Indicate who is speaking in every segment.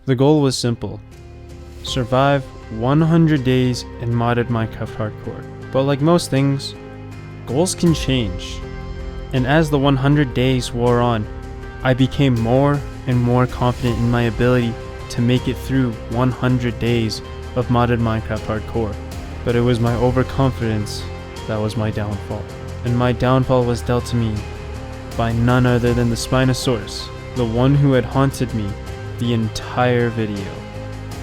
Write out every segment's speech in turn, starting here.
Speaker 1: The goal was simple: survive 100 days in modded Minecraft hardcore. But like most things, goals can change. And as the 100 days wore on, I became more and more confident in my ability to make it through 100 days of modded Minecraft hardcore. But it was my overconfidence that was my downfall. And my downfall was dealt to me by none other than the Spinosaurus, the one who had haunted me the entire video.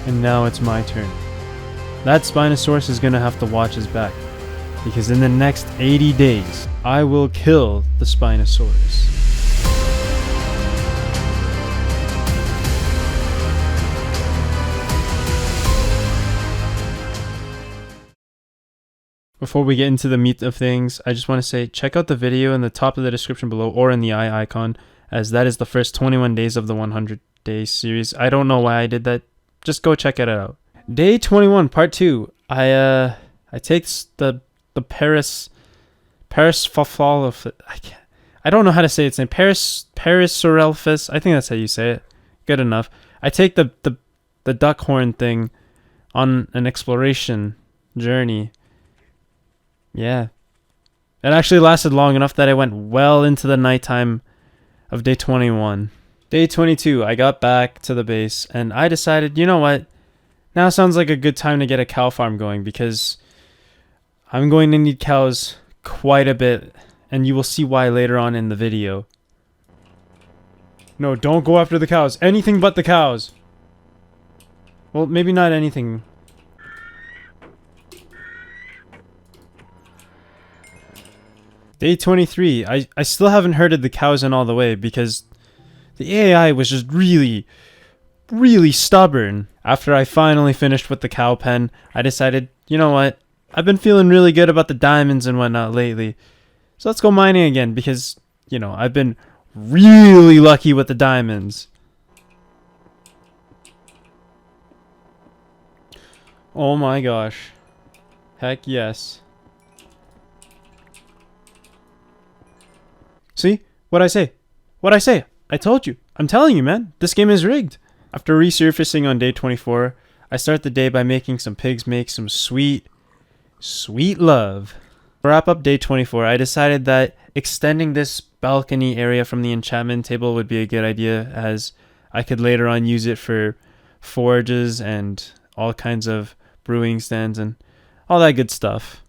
Speaker 1: And now it's my turn. That Spinosaurus is gonna have to watch his back, because in the next 80 days, I will kill the Spinosaurus. Before we get into the meat of things, I just want to say, check out the video in the top of the description below or in the eye icon, as that is the first 21 days of the 100 days series. I don't know why I did that. Just go check it out. Day 21, part 2. I take the Paris I don't know how to say its name. Parasaurolophus. I think that's how you say it. Good enough. I take the duck horn thing on an exploration journey. Yeah. It actually lasted long enough that I went well into the nighttime of day 21. Day 22, I got back to the base and I decided, you know what? Now sounds like a good time to get a cow farm going, because I'm going to need cows quite a bit, and you will see why later on in the video. No, don't go after the cows. Anything but the cows. Well, maybe not anything. Day 23, I still haven't herded the cows in all the way because the AI was just really stubborn. After I finally finished with the cow pen, I decided, you know what? I've been feeling really good about the diamonds and whatnot lately. So let's go mining again because, you know, I've been really lucky with the diamonds. Oh my gosh. Heck yes. See? What'd I say? What'd I say? I told you. I'm telling you, man. This game is rigged. After resurfacing on day 24, I start the day by making some pigs make some sweet love. To wrap up day 24, I decided that extending this balcony area from the enchantment table would be a good idea, as I could later on use it for forages and all kinds of brewing stands and all that good stuff.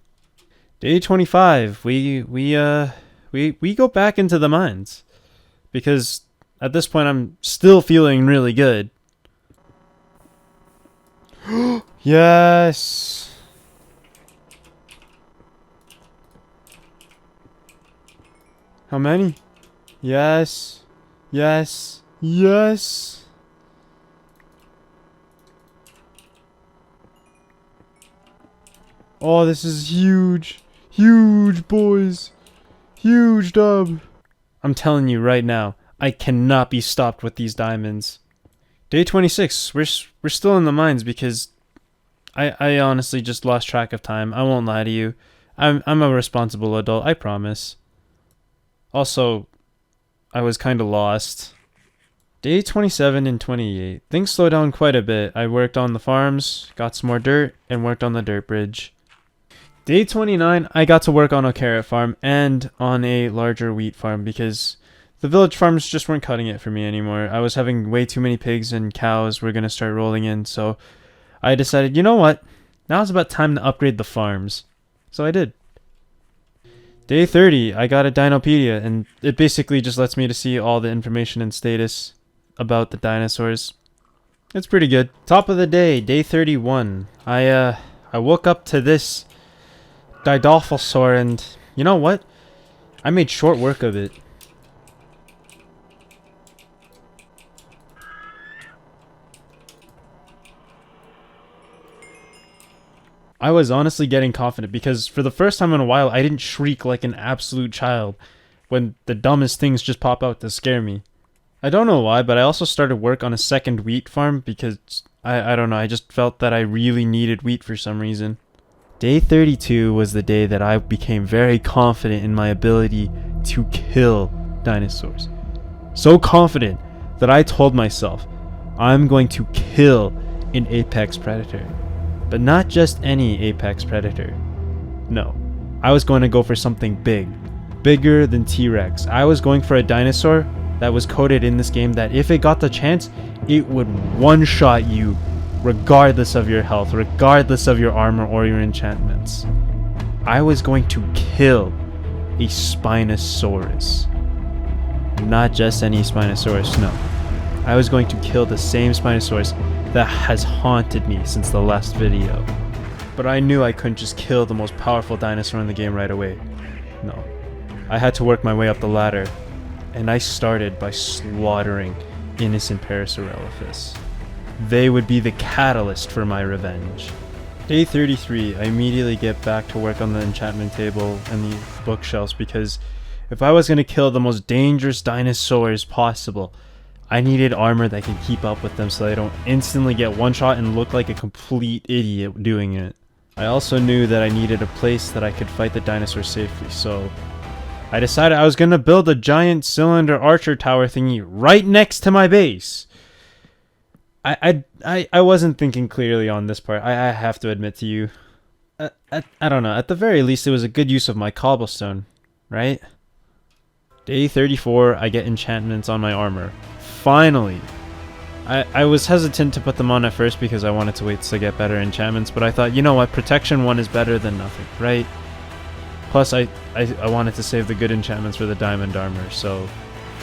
Speaker 1: Day 25, we go back into the mines, because at this point I'm still feeling really good. Yes. How many? Yes. Yes. Yes. Oh, this is huge. Huge, boys. Huge dub. I'm telling you right now, I cannot be stopped with these diamonds. Day 26, we're still in the mines because I honestly just lost track of time. I won't lie to you. I'm a responsible adult, I promise. Also, I was kind of lost. Day 27 and 28. Things slowed down quite a bit. I worked on the farms, got some more dirt, and worked on the dirt bridge. Day 29, I got to work on a carrot farm and on a larger wheat farm because the village farms just weren't cutting it for me anymore. I was having way too many pigs and cows were going to start rolling in, so I decided, you know what? Now's about time to upgrade the farms. So I did. Day 30, I got a Dinopedia, and it basically just lets me to see all the information and status about the dinosaurs. It's pretty good. Top of the day, day 31. I woke up to this Didolphosaur, and you know what? I made short work of it. I was honestly getting confident because for the first time in a while, I didn't shriek like an absolute child when the dumbest things just pop out to scare me. I don't know why, but I also started work on a second wheat farm because I don't know, I just felt that I really needed wheat for some reason. Day 32 was the day that I became very confident in my ability to kill dinosaurs. So confident that I told myself, I'm going to kill an apex predator. But not just any apex predator. No, I was going to go for something big. Bigger than T-Rex. I was going for a dinosaur that was coded in this game that if it got the chance, it would one-shot you regardless of your health, regardless of your armor or your enchantments. I was going to kill a Spinosaurus. Not just any Spinosaurus, no. I was going to kill the same Spinosaurus that has haunted me since the last video. But I knew I couldn't just kill the most powerful dinosaur in the game right away. No. I had to work my way up the ladder, and I started by slaughtering innocent Parasaurolophus. They would be the catalyst for my revenge. Day 33, I immediately get back to work on the enchantment table and the bookshelves because if I was going to kill the most dangerous dinosaurs possible, I needed armor that could keep up with them so they don't instantly get one shot and look like a complete idiot doing it. I also knew that I needed a place that I could fight the dinosaurs safely, so I decided I was going to build a giant cylinder archer tower thingy right next to my base. I wasn't thinking clearly on this part, I have to admit to you. I don't know, at the very least it was a good use of my cobblestone, right? Day 34, I get enchantments on my armor. Finally! I was hesitant to put them on at first because I wanted to wait to get better enchantments, but I thought, you know what, protection 1 is better than nothing, right? Plus, I wanted to save the good enchantments for the diamond armor, so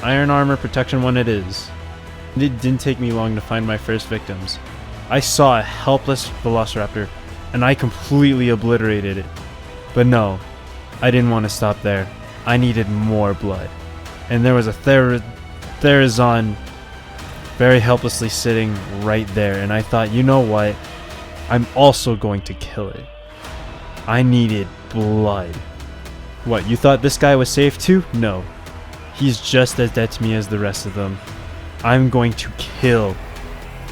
Speaker 1: iron armor, protection 1 it is. It didn't take me long to find my first victims. I saw a helpless velociraptor, and I completely obliterated it. But no, I didn't want to stop there. I needed more blood. And there was a Therizon very helplessly sitting right there, and I thought, you know what? I'm also going to kill it. I needed blood. What, you thought this guy was safe too? No. He's just as dead to me as the rest of them. I'm going to kill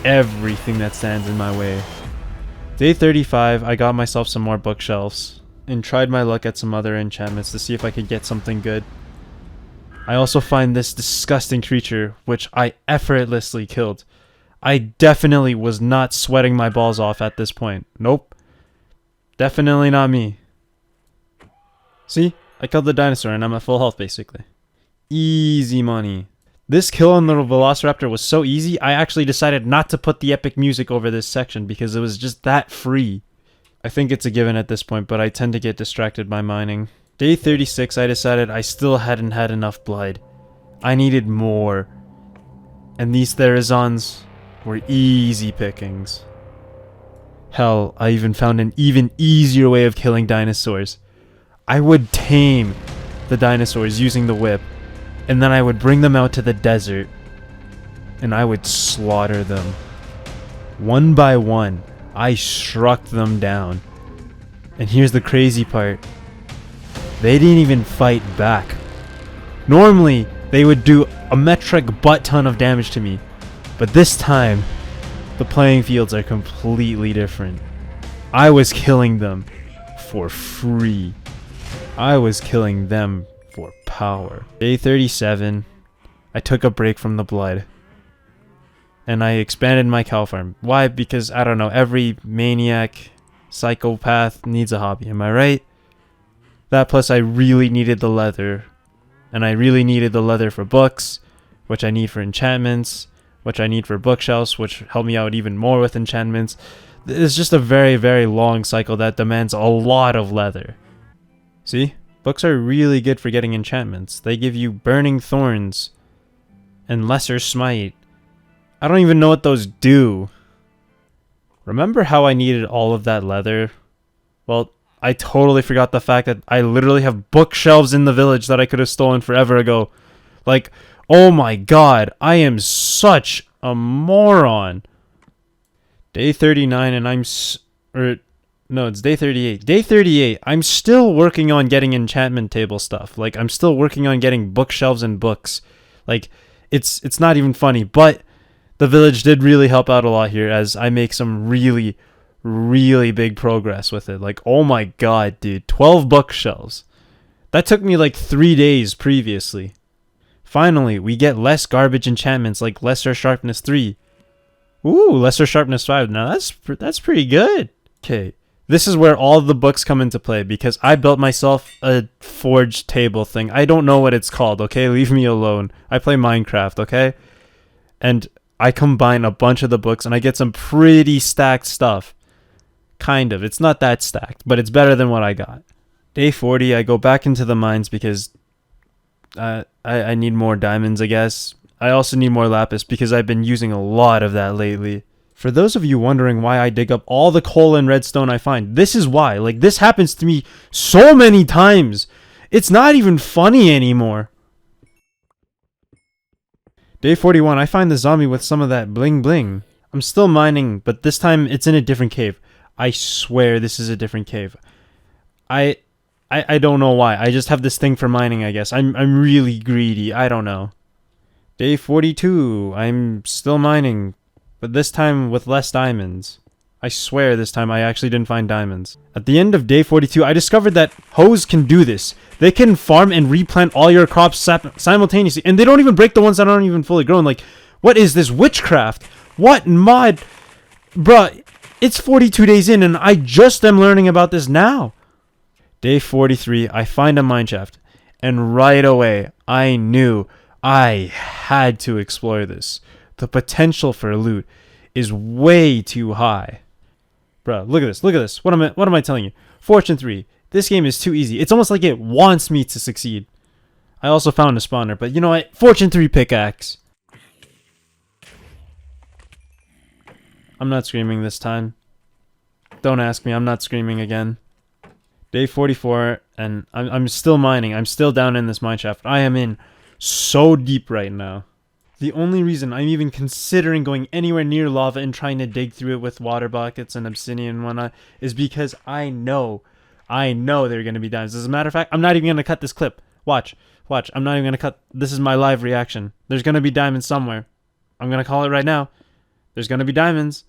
Speaker 1: everything that stands in my way. Day 35, I got myself some more bookshelves and tried my luck at some other enchantments to see if I could get something good. I also find this disgusting creature, which I effortlessly killed. I definitely was not sweating my balls off at this point. Nope. Definitely not me. See? I killed the dinosaur and I'm at full health basically. Easy money. This kill on the Velociraptor was so easy, I actually decided not to put the epic music over this section because it was just that free. I think it's a given at this point, but I tend to get distracted by mining. Day 36, I decided I still hadn't had enough blood. I needed more. And these Therizons were easy pickings. Hell, I even found an even easier way of killing dinosaurs. I would tame the dinosaurs using the whip. And then I would bring them out to the desert, and I would slaughter them. One by one, I struck them down. And here's the crazy part. They didn't even fight back. Normally, they would do a metric butt ton of damage to me. But this time, the playing fields are completely different. I was killing them for free. I was killing them for power. Day 37, I took a break from the blood. And I expanded my cow farm. Why? Because, I don't know, every maniac, psychopath needs a hobby, am I right? That plus I really needed the leather. And I really needed the leather for books, which I need for enchantments, which I need for bookshelves, which help me out even more with enchantments. It's just a very, very long cycle that demands a lot of leather. See? Books are really good for getting enchantments. They give you Burning Thorns and Lesser Smite. I don't even know what those do. Remember how I needed all of that leather? Well, I totally forgot the fact that I literally have bookshelves in the village that I could have stolen forever ago. Like, oh my god, I am such a moron. Day 39 and no, it's day 38. Day 38, I'm still working on getting enchantment table stuff. Like, I'm still working on getting bookshelves and books. Like, it's not even funny, but the village did really help out a lot here as I make some really, really big progress with it. Like, oh my god, dude, 12 bookshelves. That took me like 3 days previously. Finally, we get less garbage enchantments like Lesser Sharpness 3. Ooh, lesser sharpness 5. Now that's pretty good. Okay. This is where all the books come into play because I built myself a forge table thing. I don't know what it's called, okay? Leave me alone. I play Minecraft, okay? And I combine a bunch of the books and I get some pretty stacked stuff. Kind of. It's not that stacked, but it's better than what I got. Day 40, I go back into the mines because I need more diamonds, I guess. I also need more lapis because I've been using a lot of that lately. For those of you wondering why I dig up all the coal and redstone I find, this is why. Like, this happens to me so many times. It's not even funny anymore. Day 41, I find the zombie with some of that bling bling. I'm still mining, but this time it's in a different cave. I swear this is a different cave. I don't know why. I just have this thing for mining, I guess. I'm really greedy. I don't know. Day 42, I'm still mining, but this time with less diamonds. I swear this time I actually didn't find diamonds. At the end of day 42, I discovered that hoes can do this. They can farm and replant all your crops simultaneously, and they don't even break the ones that aren't even fully grown. Like, what is this witchcraft? What mod? Bruh, it's 42 days in, and I just am learning about this now. Day 43, I find a mineshaft, and right away, I knew I had to explore this. The potential for loot is way too high. Bro, look at this. Look at this. What am I telling you? Fortune 3. This game is too easy. It's almost like it wants me to succeed. I also found a spawner, but you know what? Fortune 3 pickaxe. I'm not screaming this time. Don't ask me. I'm not screaming again. Day 44, and I'm still mining. I'm still down in this mineshaft. I am in so deep right now. The only reason I'm even considering going anywhere near lava and trying to dig through it with water buckets and obsidian and whatnot is because I know there are going to be diamonds. As a matter of fact, I'm not even going to cut this clip. Watch. I'm not even going to cut. This is my live reaction. There's going to be diamonds somewhere. I'm going to call it right now. There's going to be diamonds.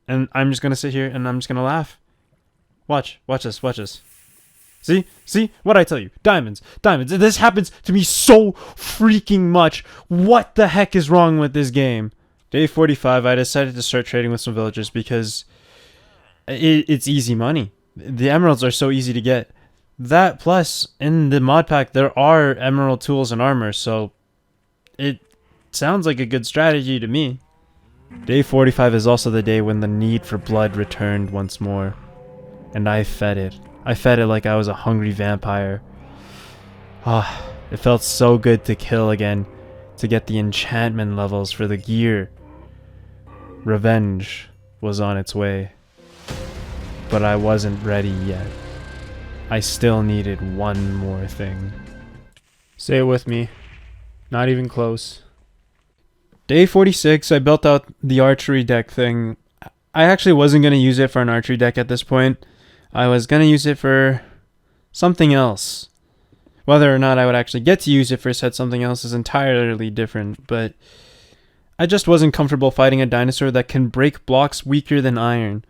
Speaker 1: And I'm just going to sit here and I'm just going to laugh. Watch this. See? What'd I tell you? Diamonds. This happens to me so freaking much. What the heck is wrong with this game? Day 45, I decided to start trading with some villagers because it's easy money. The emeralds are so easy to get. That plus, in the mod pack, there are emerald tools and armor, so it sounds like a good strategy to me. Day 45 is also the day when the need for blood returned once more. And I fed it. I fed it like I was a hungry vampire. It felt so good to kill again, to get the enchantment levels for the gear. Revenge was on its way. But I wasn't ready yet. I still needed one more thing. Say it with me. Not even close. Day 46, I built out the archery deck thing. I actually wasn't going to use it for an archery deck at this point. I was going to use it for something else. Whether or not I would actually get to use it for something else is entirely different, but I just wasn't comfortable fighting a dinosaur that can break blocks weaker than iron.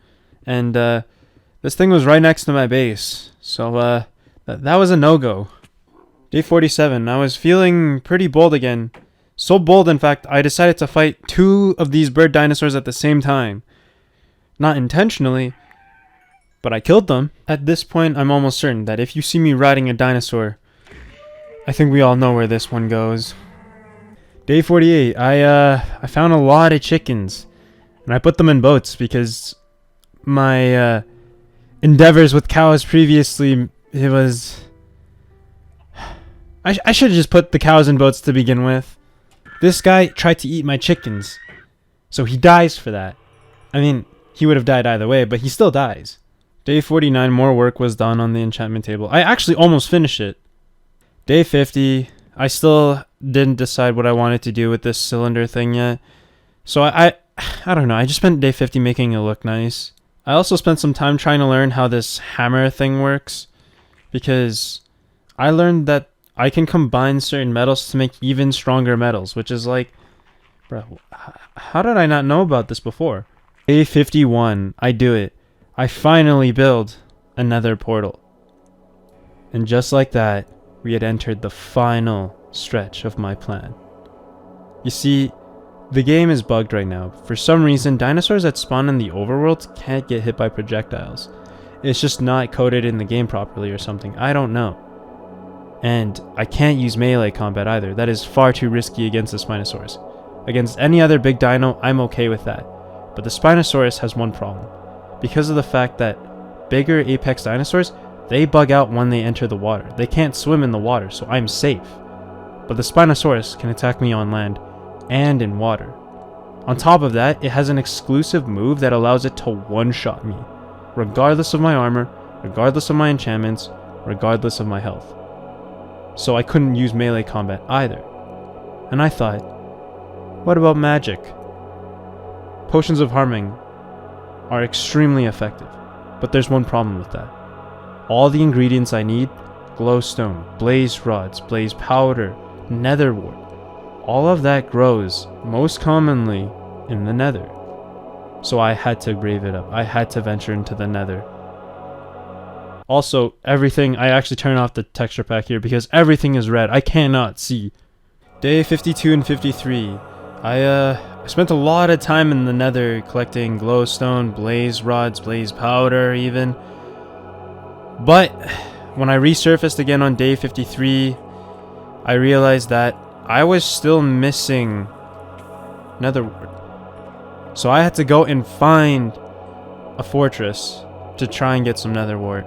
Speaker 1: And this thing was right next to my base, so that was a no-go. Day 47, I was feeling pretty bold again. So bold, in fact, I decided to fight 2 of these bird dinosaurs at the same time. Not intentionally, but I killed them. At this point, I'm almost certain that if you see me riding a dinosaur, I think we all know where this one goes. Day 48, I found a lot of chickens, and I put them in boats because my endeavors with cows previously, it was... I should have just put the cows in boats to begin with. This guy tried to eat my chickens, so he dies for that. I mean, he would have died either way, but he still dies. Day 49, more work was done on the enchantment table. I actually almost finished it. Day 50, I still didn't decide what I wanted to do with this cylinder thing yet. So I don't know, I just spent day 50 making it look nice. I also spent some time trying to learn how this hammer thing works, because I learned that I can combine certain metals to make even stronger metals, which is like, bro, how did I not know about this before? Day 51, I do it. I finally build a Nether portal. And just like that, we had entered the final stretch of my plan. You see, The game is bugged right now. For some reason, dinosaurs that spawn in the overworld can't get hit by projectiles. It's just not coded in the game properly or something. I don't know. And I can't use melee combat either. That is far too risky against the Spinosaurus. Against any other big dino, I'm okay with that. But the Spinosaurus has one problem. Because of the fact that bigger apex dinosaurs, they bug out when they enter the water. They can't swim in the water, so I'm safe. But the Spinosaurus can attack me on land and in water. On top of that, it has an exclusive move that allows it to one-shot me, regardless of my armor, regardless of my enchantments, regardless of my health. So I couldn't use melee combat either. And I thought, what about magic? Potions of harming are extremely effective, but there's one problem with that. All the ingredients I need, glowstone, blaze rods, blaze powder, nether wart, all of that grows most commonly in the nether. So I had to brave it up. I had to venture into the nether. Also, everything, I actually turn off the texture pack here because everything is red. I cannot see. Day 52 and 53. I spent a lot of time in the nether collecting glowstone, blaze rods, blaze powder even. But when I resurfaced again on day 53, I realized that I was still missing nether wart. So I had to go and find a fortress to try and get some nether wart.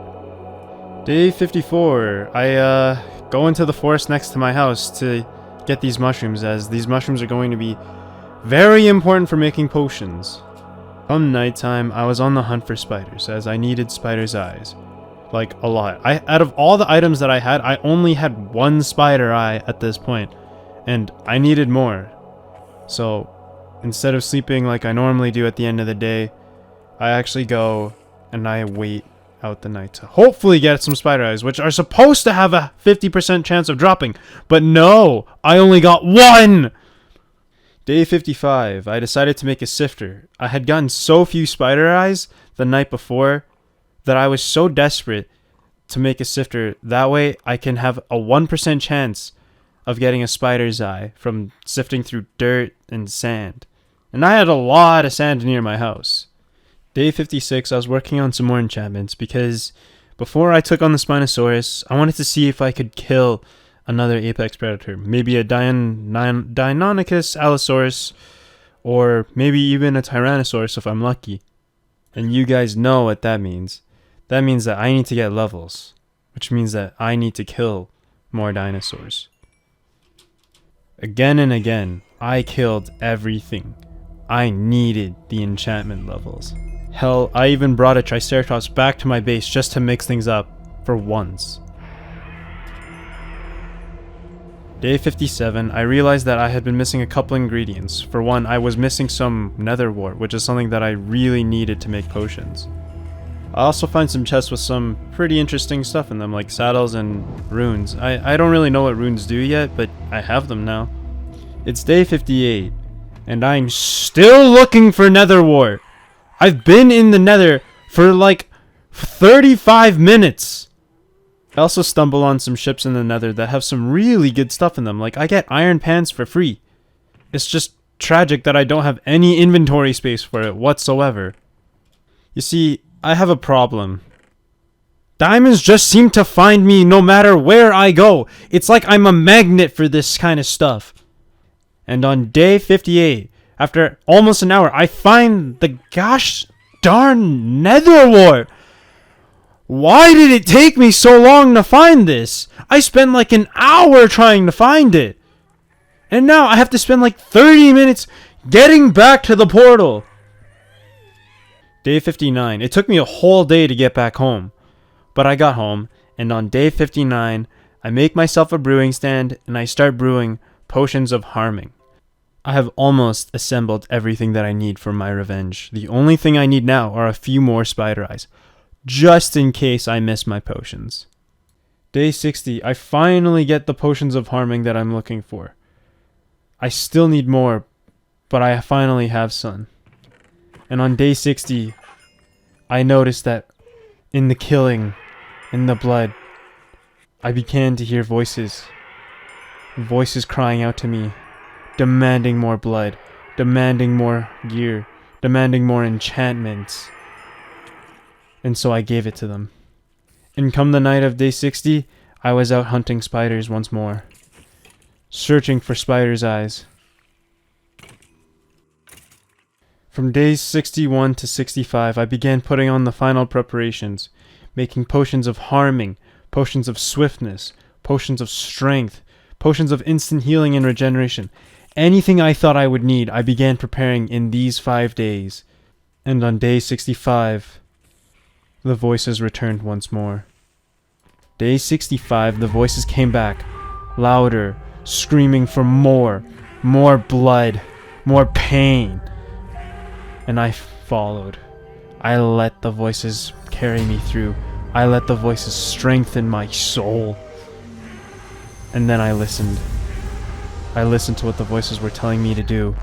Speaker 1: Day 54, I go into the forest next to my house to get these mushrooms, as these mushrooms are going to be very important for making potions. Come nighttime, I was on the hunt for spiders, as I needed spider's eyes. Like, a lot. Out of all the items that I had, I only had one spider eye at this point, and I needed more. So, instead of sleeping like I normally do at the end of the day, I actually go and I wait out the night to hopefully get some spider eyes, which are supposed to have a 50% chance of dropping. But no, I only got one! Day 55, I decided to make a sifter. I had gotten so few spider eyes the night before that I was so desperate to make a sifter. That way I can have a 1% chance of getting a spider's eye from sifting through dirt and sand. And I had a lot of sand near my house. Day 56, I was working on some more enchantments because before I took on the Spinosaurus, I wanted to see if I could kill another apex predator. Maybe a Deinonychus Allosaurus, or maybe even a Tyrannosaurus if I'm lucky. And you guys know what that means. That means that I need to get levels, which means that I need to kill more dinosaurs. Again and again, I killed everything. I needed the enchantment levels. Hell, I even brought a Triceratops back to my base just to mix things up for once. Day 57, I realized that I had been missing a couple ingredients. For one, I was missing some nether wart, which is something that I really needed to make potions. I also find some chests with some pretty interesting stuff in them, like saddles and runes. I don't really know what runes do yet, but I have them now. It's day 58, and I'm still looking for nether wart. I've been in the nether for like 35 minutes. I also stumble on some ships in the nether that have some really good stuff in them, like I get iron pants for free. It's just tragic that I don't have any inventory space for it whatsoever. You see, I have a problem. Diamonds just seem to find me no matter where I go. It's like I'm a magnet for this kind of stuff. And on day 58, after almost an hour, I find the gosh darn nether wart. Why did it take me so long to find this? I spent like an hour trying to find it. And now I have to spend like 30 minutes getting back to the portal. Day 59. It took me a whole day to get back home. But I got home, and on day 59, I make myself a brewing stand, and I start brewing potions of harming. I have almost assembled everything that I need for my revenge. The only thing I need now are a few more spider eyes, just in case I miss my potions. Day 60, I finally get the potions of harming that I'm looking for. I still need more, but I finally have some. And on day 60, I noticed that in the killing, in the blood, I began to hear voices crying out to me, demanding more blood, demanding more gear, demanding more enchantments. And so I gave it to them. And come the night of day 60, I was out hunting spiders once more, searching for spider's eyes. From days 61 to 65, I began putting on the final preparations, making potions of harming, potions of swiftness, potions of strength, potions of instant healing and regeneration. Anything I thought I would need, I began preparing in these 5 days. And on day 65, the voices returned once more. Day 65, the voices came back, louder, screaming for more blood, more pain. And I followed. I let the voices carry me through. I let the voices strengthen my soul. And then I listened. I listened to what the voices were telling me to do.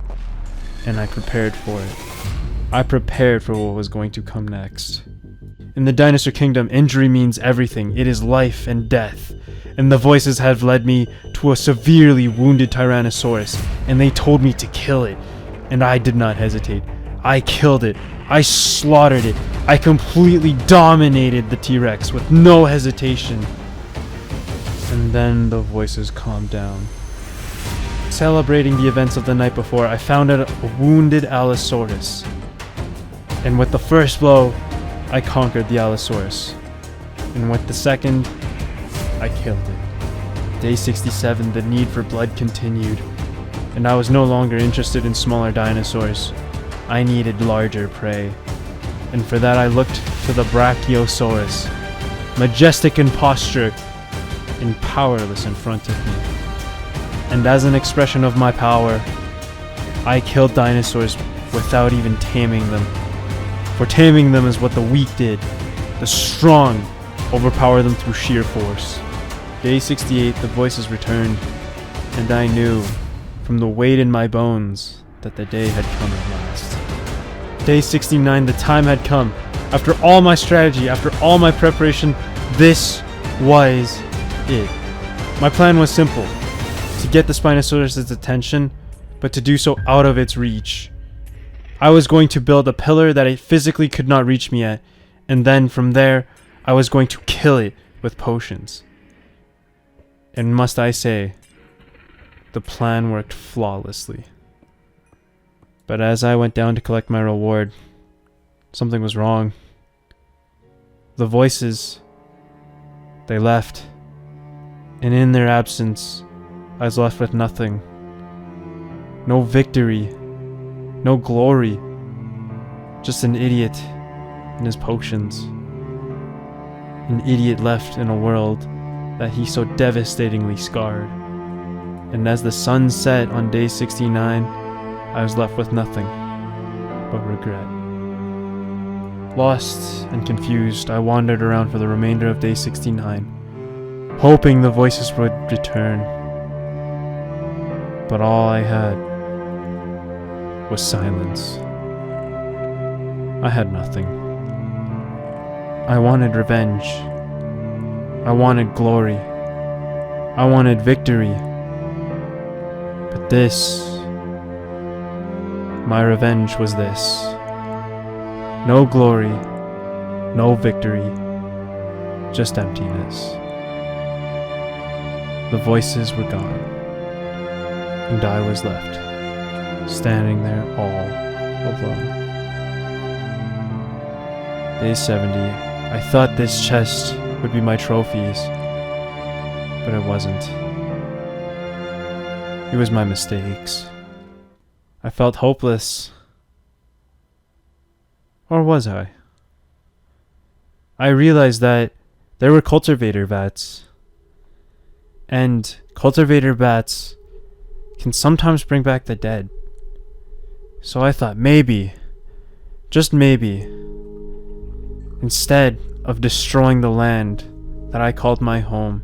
Speaker 1: And I prepared for it. I prepared for what was going to come next. In the dinosaur kingdom, injury means everything. It is life and death. And the voices have led me to a severely wounded Tyrannosaurus, and they told me to kill it. And I did not hesitate. I killed it. I slaughtered it. I completely dominated the T-Rex with no hesitation. And then the voices calmed down. Celebrating the events of the night before, I found a wounded Allosaurus. And with the first blow, I conquered the Allosaurus. And with the second, I killed it. Day 67, the need for blood continued. And I was no longer interested in smaller dinosaurs. I needed larger prey. And for that I looked to the Brachiosaurus, majestic in posture and powerless in front of me. And as an expression of my power, I killed dinosaurs without even taming them. For taming them is what the weak did. The strong overpower them through sheer force. Day 68, the voices returned, and I knew from the weight in my bones that the day had come at last. Day 69, the time had come. After all my strategy, after all my preparation, this was it. My plan was simple: to get the Spinosaurus' attention, but to do so out of its reach. I was going to build a pillar that it physically could not reach me at, and then from there, I was going to kill it with potions. And must I say, the plan worked flawlessly. But as I went down to collect my reward, something was wrong. The voices, they left. And in their absence, I was left with nothing. No victory. No glory. Just an idiot and his potions. An idiot left in a world that he so devastatingly scarred. And as the sun set on day 69, I was left with nothing but regret. Lost and confused, I wandered around for the remainder of day 69, hoping the voices would return. But all I had was silence. I had nothing. I wanted revenge. I wanted glory. I wanted victory. But this, my revenge was this. No glory, no victory, just emptiness. The voices were gone, and I was left, standing there all alone. Day 70, I thought this chest would be my trophies, but it wasn't. It was my mistakes. I felt hopeless. Or was I? I realized that there were cultivator bats. And cultivator bats can sometimes bring back the dead. So I thought maybe, just maybe, instead of destroying the land that I called my home,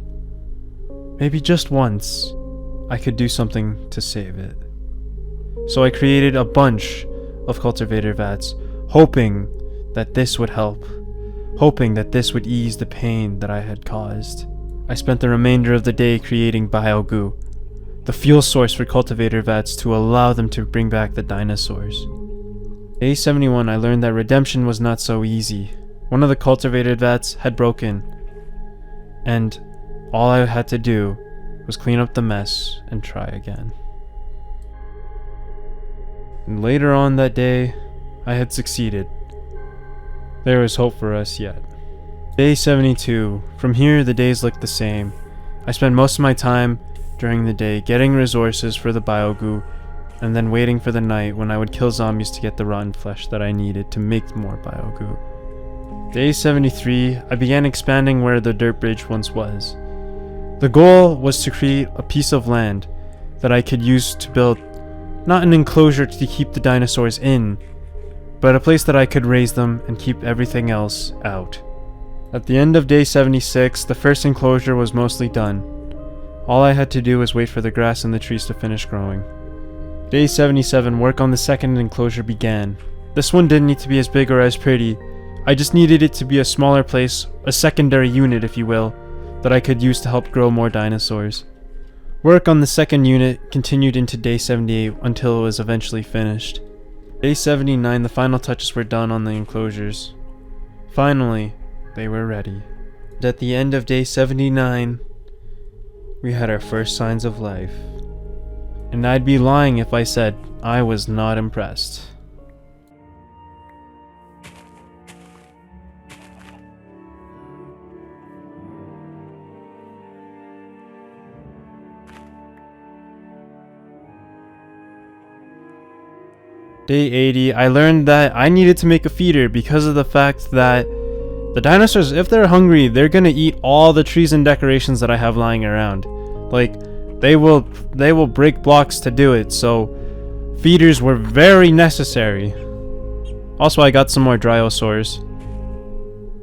Speaker 1: maybe just once, I could do something to save it. So I created a bunch of cultivator vats, hoping that this would help, hoping that this would ease the pain that I had caused. I spent the remainder of the day creating biogoo, the fuel source for cultivator vats to allow them to bring back the dinosaurs. Day 71, I learned that redemption was not so easy. One of the cultivated vats had broken, and all I had to do was clean up the mess and try again. And later on that day, I had succeeded. There was hope for us yet. Day 72. From here, the days looked the same. I spent most of my time during the day getting resources for the biogoo, and then waiting for the night when I would kill zombies to get the rotten flesh that I needed to make more biogoo. Day 73, I began expanding where the dirt bridge once was. The goal was to create a piece of land that I could use to build not an enclosure to keep the dinosaurs in, but a place that I could raise them and keep everything else out. At the end of day 76, the first enclosure was mostly done. All I had to do was wait for the grass and the trees to finish growing. Day 77, work on the second enclosure began. This one didn't need to be as big or as pretty. I just needed it to be a smaller place, a secondary unit if you will, that I could use to help grow more dinosaurs. Work on the second unit continued into day 78 until it was eventually finished. Day 79, the final touches were done on the enclosures. Finally, they were ready. And at the end of day 79, we had our first signs of life. And I'd be lying if I said I was not impressed. Day 80, I learned that I needed to make a feeder because of the fact that the dinosaurs, if they're hungry, they're gonna eat all the trees and decorations that I have lying around. Like, they will break blocks to do it, so feeders were very necessary. Also, I got some more Dryosaurs.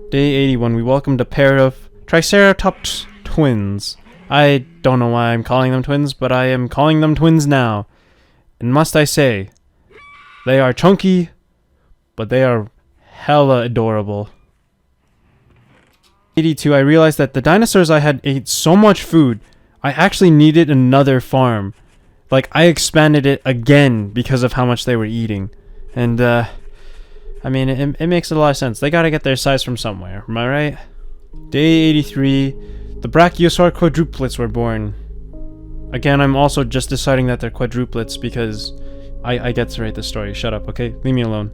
Speaker 1: Day 81, we welcomed a pair of Triceratops twins. I don't know why I'm calling them twins, but I am calling them twins now. And must I say, they are chunky, but they are hella adorable. 82, I realized that the dinosaurs I had ate so much food, I actually needed another farm. Like, I expanded it again because of how much they were eating. And, I mean, it makes a lot of sense. They gotta get their size from somewhere, am I right? Day 83, the Brachiosaur quadruplets were born. Again, I'm also just deciding that they're quadruplets because I get to write the story. Shut up, okay? Leave me alone.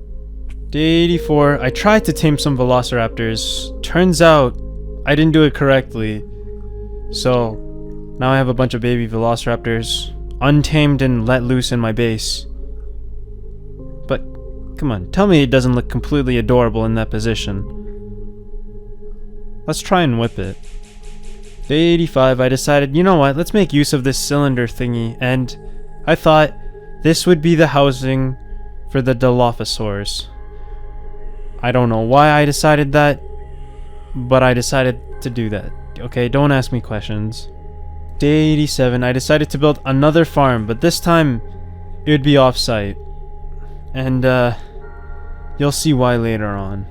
Speaker 1: Day 84, I tried to tame some velociraptors. Turns out, I didn't do it correctly. So, now I have a bunch of baby velociraptors, untamed and let loose in my base. But, come on, tell me it doesn't look completely adorable in that position. Let's try and whip it. Day 85, I decided, you know what, let's make use of this cylinder thingy, and I thought this would be the housing for the Dilophosaurs. I don't know why I decided that, but I decided to do that. Okay, don't ask me questions. Day 87, I decided to build another farm, but this time it would be off-site. And, you'll see why later on.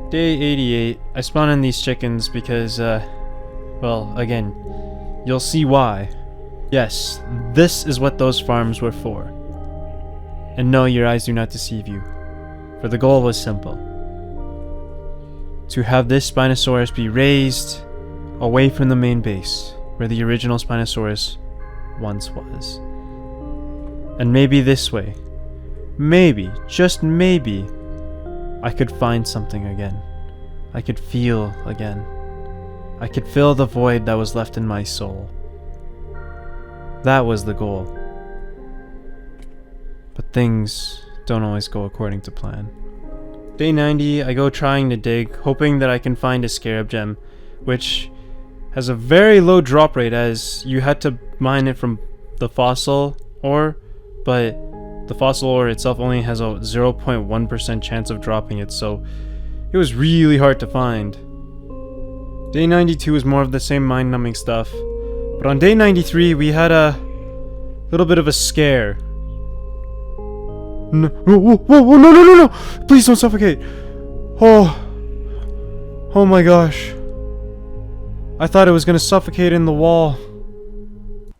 Speaker 1: Day 88, I spawned in these chickens because, well, again, you'll see why. Yes, this is what those farms were for. And no, your eyes do not deceive you, for the goal was simple. To have this Spinosaurus be raised away from the main base, where the original Spinosaurus once was. And maybe this way, maybe, just maybe, I could find something again. I could feel again. I could fill the void that was left in my soul. That was the goal. But things don't always go according to plan. Day 90, I go trying to dig, hoping that I can find a scarab gem, which has a very low drop rate as you had to mine it from the fossil ore, but the fossil ore itself only has a 0.1% chance of dropping it, so it was really hard to find. Day 92 is more of the same mind-numbing stuff, but on day 93 we had a little bit of a scare. No, whoa, whoa, whoa, no, no, no, no! Please don't suffocate! Oh my gosh. I thought it was gonna suffocate in the wall.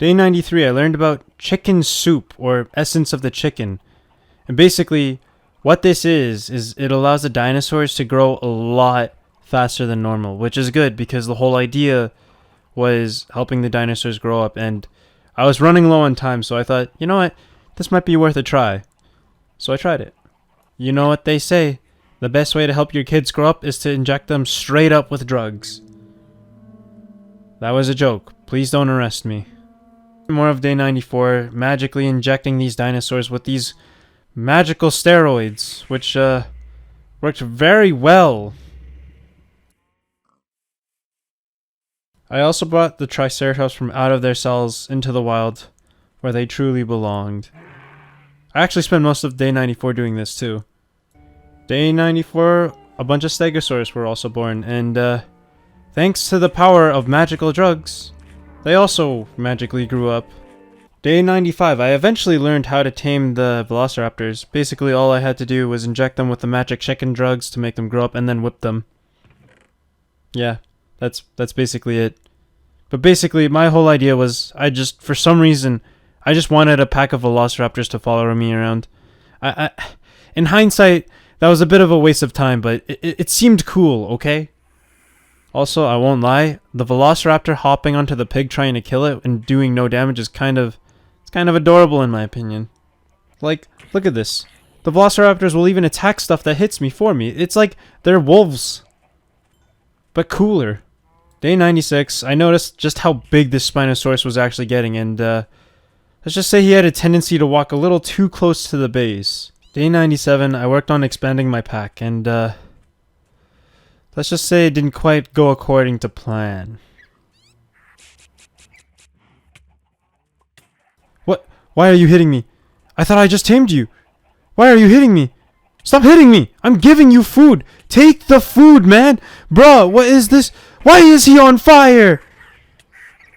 Speaker 1: Day 93, I learned about chicken soup, or essence of the chicken. And basically, what this is it allows the dinosaurs to grow a lot faster than normal, which is good because the whole idea was helping the dinosaurs grow up, and I was running low on time, so I thought, you know what, this might be worth a try. So I tried it. You know what they say, the best way to help your kids grow up is to inject them straight up with drugs. That was a joke. Please don't arrest me. More of day 94, magically injecting these dinosaurs with these magical steroids, which worked very well. I also brought the Triceratops from out of their cells into the wild, where they truly belonged. I actually spent most of day 94 doing this too. Day 94, a bunch of Stegosaurus were also born, and thanks to the power of magical drugs, they also magically grew up. Day 95, I eventually learned how to tame the Velociraptors. Basically all I had to do was inject them with the magic chicken drugs to make them grow up and then whip them. Yeah, that's basically it. But basically my whole idea was, for some reason, I just wanted a pack of Velociraptors to follow me around. In hindsight, that was a bit of a waste of time, but it seemed cool, okay? Also, I won't lie, the Velociraptor hopping onto the pig trying to kill it and doing no damage is kind of adorable in my opinion. Like, look at this. The Velociraptors will even attack stuff that hits me for me. It's like they're wolves. But cooler. Day 96, I noticed just how big this Spinosaurus was actually getting, and let's just say he had a tendency to walk a little too close to the base. Day 97, I worked on expanding my pack, and let's just say it didn't quite go according to plan. What? Why are you hitting me? I thought I just tamed you. Why are you hitting me? Stop hitting me! I'm giving you food! Take the food, man! Bruh, what is this? Why is he on fire?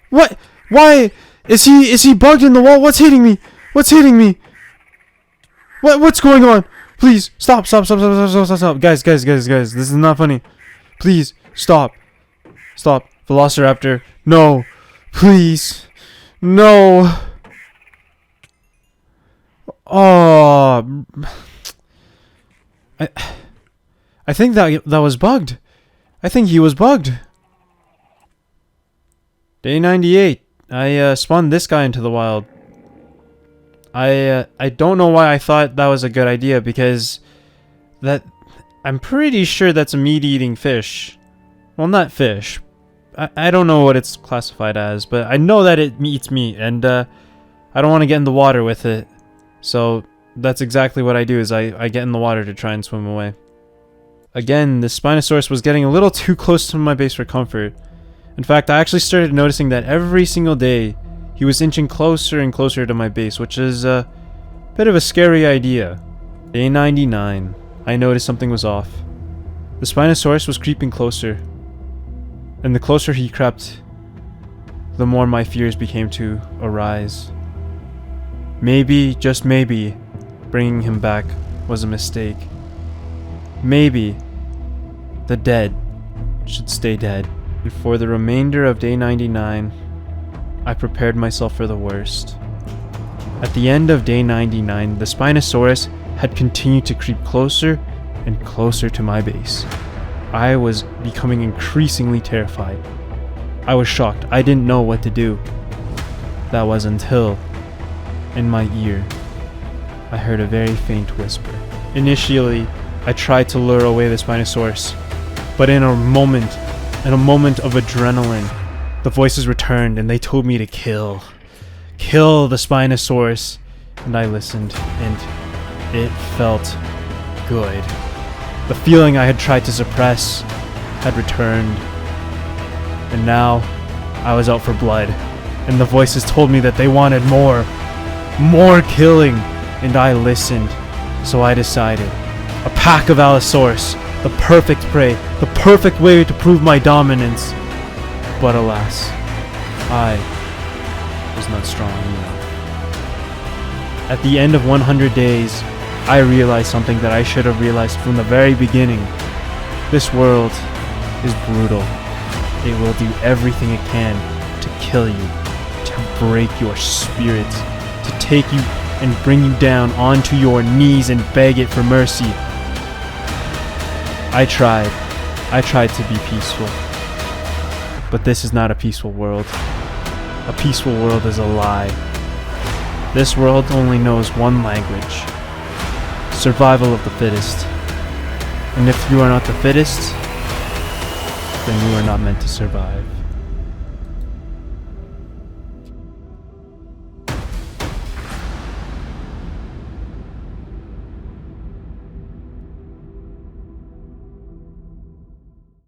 Speaker 1: What? Why? Is he bugged in the wall? What's hitting me? What's hitting me? What's going on? Please, stop. Guys, this is not funny. Please, stop. Stop. Velociraptor. No. Please. No. Oh. I think that was bugged. I think he was bugged. Day 98. I spawned this guy into the wild. I don't know why I thought that was a good idea, because I'm pretty sure that's a meat-eating fish. Well, not fish. I don't know what it's classified as, but I know that it eats meat, and I don't want to get in the water with it. So that's exactly what I do, is I get in the water to try and swim away. Again, this Spinosaurus was getting a little too close to my base for comfort. In fact, I actually started noticing that every single day, he was inching closer and closer to my base, which is a bit of a scary idea. Day 99, I noticed something was off. The Spinosaurus was creeping closer, and the closer he crept, the more my fears became to arise. Maybe, just maybe, bringing him back was a mistake. Maybe the dead should stay dead. And for the remainder of day 99, I prepared myself for the worst. At the end of day 99, the Spinosaurus had continued to creep closer and closer to my base. I was becoming increasingly terrified. I was shocked. I didn't know what to do. That was until, in my ear, I heard a very faint whisper. Initially, I tried to lure away the Spinosaurus, but in a moment of adrenaline, the voices returned and they told me to kill the Spinosaurus, and I listened, and it felt good. The feeling I had tried to suppress had returned, and now I was out for blood, and the voices told me that they wanted more killing, and I listened, so I decided. A pack of Allosaurus, the perfect prey, the perfect way to prove my dominance. But alas, I was not strong enough. At the end of 100 days, I realized something that I should have realized from the very beginning. This world is brutal. It will do everything it can to kill you, to to break your spirit, to take you and bring you down onto your knees and beg it for mercy. I tried to be peaceful, but this is not a peaceful world. A peaceful world is a lie. This world only knows one language: survival of the fittest. And if you are not the fittest, then you are not meant to survive.